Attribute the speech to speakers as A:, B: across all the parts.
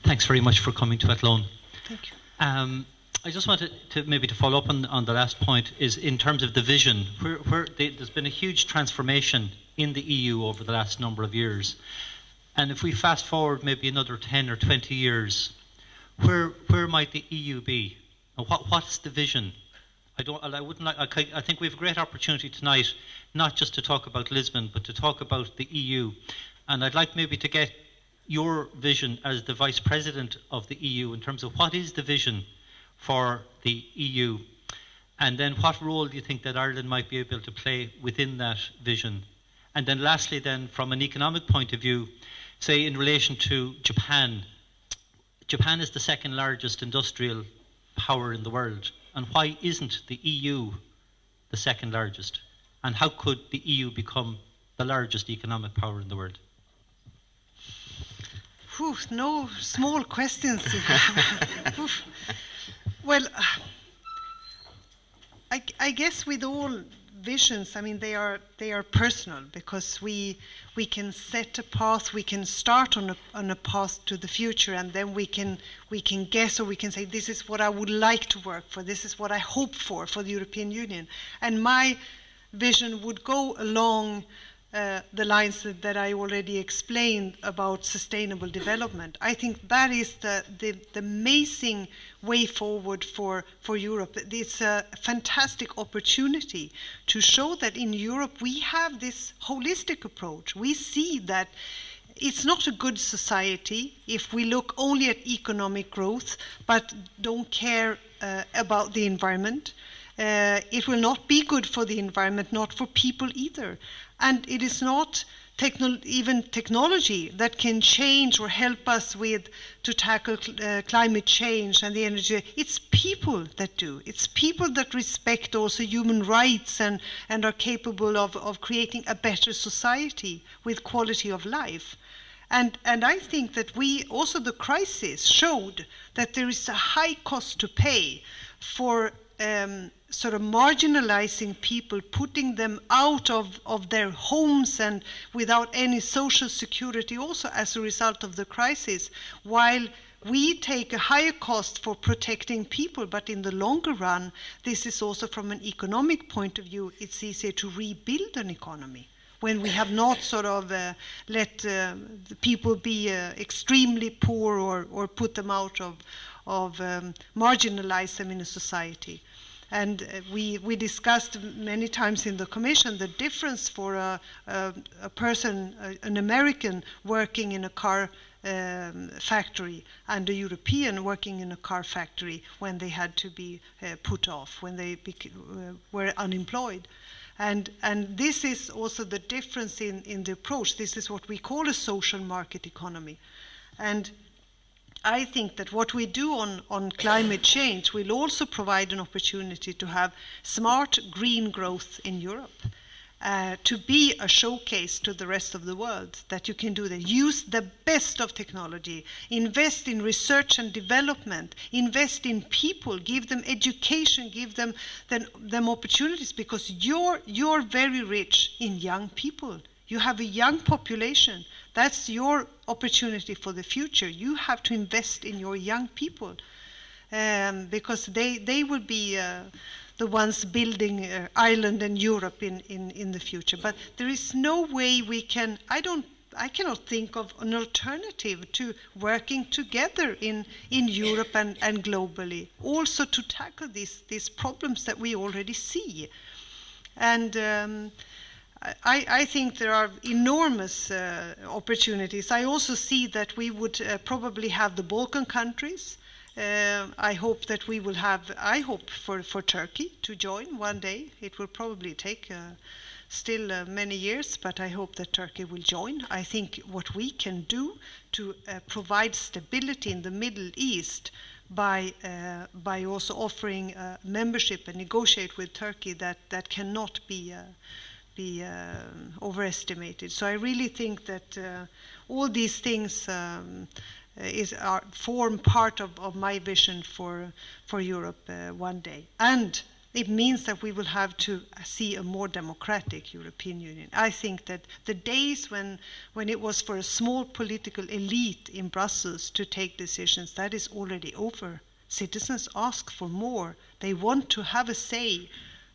A: Thanks very much for coming to Athlone.
B: Thank you.
A: I just wanted to maybe to follow up on the last point, is in terms of the vision, where there's been a huge transformation in the EU over the last number of years. And if we fast forward maybe another 10 or 20 years, where might the EU be? And what's the vision? I think we have a great opportunity tonight, not just to talk about Lisbon, but to talk about the EU. And I'd like maybe to get your vision as the Vice President of the EU in terms of what is the vision for the EU, and then what role do you think that Ireland might be able to play within that vision? And then lastly then, from an economic point of view, say in relation to Japan. Japan is the second largest industrial power in the world, and why isn't the EU the second largest? And how could the EU become the largest economic power in the world?
B: No small questions. Well, I guess with all visions, I mean, they are personal, because we can set a path, we can start on a path to the future, and then we can guess, or we can say, this is what I would like to work for, this is what I hope for the European Union. And my vision would go along the lines that I already explained about sustainable development. I think that is the amazing way forward for Europe. It's a fantastic opportunity to show that in Europe we have this holistic approach. We see that it's not a good society if we look only at economic growth but don't care about the environment. It will not be good for the environment, not for people either. And it is not even technology that can change or help us to tackle climate change and the energy. It's people that do. It's people that respect also human rights and are capable of creating a better society with quality of life. And I think that the crisis showed that there is a high cost to pay for sort of marginalizing people, putting them out of their homes and without any social security also as a result of the crisis, while we take a higher cost for protecting people. But in the longer run, this is also from an economic point of view, it's easier to rebuild an economy when we have not sort of let the people be extremely poor or put them out of marginalize them in a society. And we discussed many times in the Commission the difference for a person, an American working in a car factory and a European working in a car factory when they had to be put off, when they were unemployed. And this is also the difference in the approach. This is what we call a social market economy. And I think that what we do on climate change will also provide an opportunity to have smart green growth in Europe, to be a showcase to the rest of the world that you can do that. Use the best of technology, invest in research and development, invest in people, give them education, give them opportunities, because you're very rich in young people. You have a young population. That's your opportunity for the future. You have to invest in your young people, because they will be the ones building Ireland and Europe in the future. But there is no way we can, I cannot think of an alternative to working together in Europe and globally, also to tackle these problems that we already see. And I think there are enormous opportunities. I also see that we would probably have the Balkan countries. I hope that we will have, I hope for Turkey to join one day. It will probably take still many years, but I hope that Turkey will join. I think what we can do to provide stability in the Middle East by also offering membership and negotiate with Turkey, that cannot be overestimated. So I really think that all these things form part of my vision for Europe one day. And it means that we will have to see a more democratic European Union. I think that the days when it was for a small political elite in Brussels to take decisions, that is already over. Citizens ask for more. They want to have a say.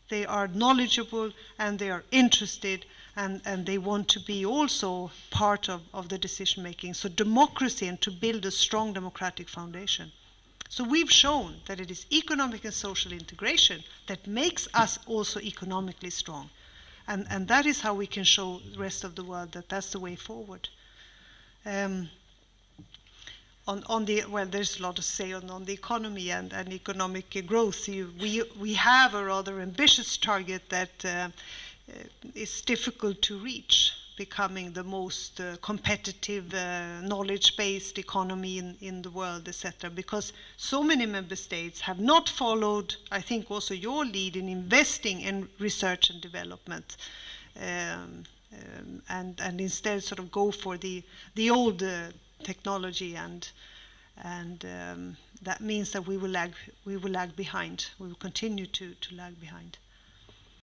B: They are knowledgeable and they are interested, and they want to be also part of the decision making. So democracy, and to build a strong democratic foundation. So we've shown that it is economic and social integration that makes us also economically strong. And that is how we can show the rest of the world that that's the way forward. There's a lot to say on the economy and economic growth. We have a rather ambitious target that is difficult to reach, becoming the most competitive, knowledge-based economy in the world, etc. Because so many member states have not followed, I think, also your lead in investing in research and development, and instead sort of go for the old technology, and that means that we will lag behind. We will continue to lag behind.